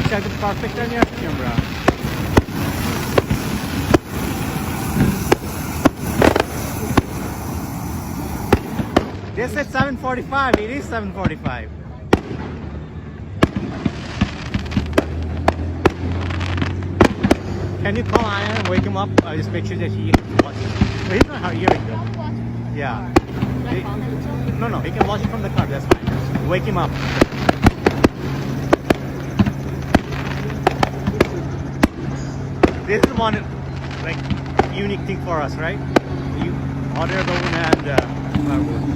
হচ্ছে একদম পারফেক্ট টাইমে আসছি আমরা। They said 7:45. It is 7:45. Can you call Aya and wake him up? Just make sure that he watches. But he's not hearing good. Yeah. No, he can watch it from the car. That's fine. Wake him up. This is one like unique thing for us, right? You order a balloon and fireworks.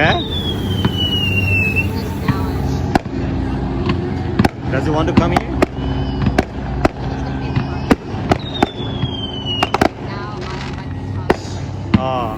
Yeah? Does he want to come here? Oh.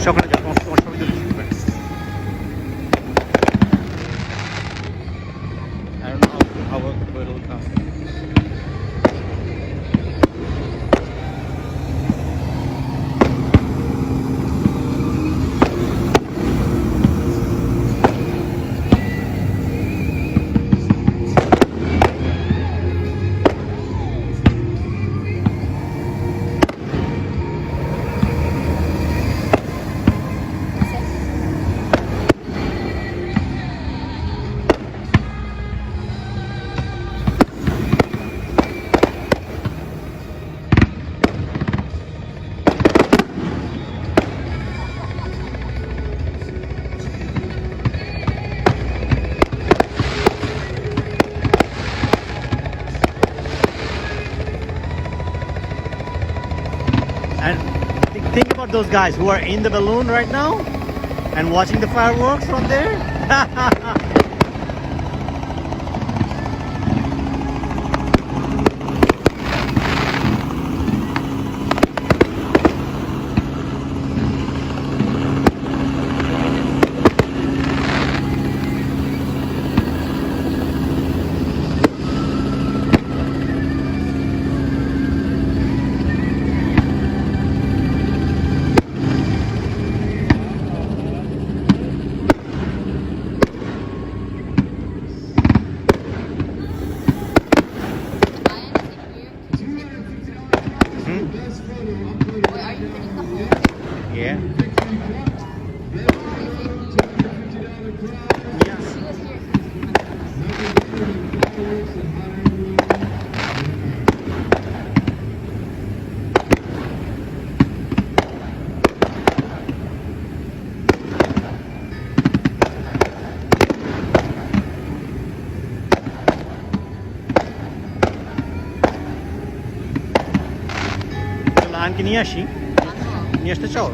সকালে যা তোমার সবাই যদি শুনবে I don't know how it will come. And think about those guys who are in the balloon right now and watching the fireworks from there. Yeah. Yes. আনকে নিয়ে আসি, নিয়ে আসতে চাও?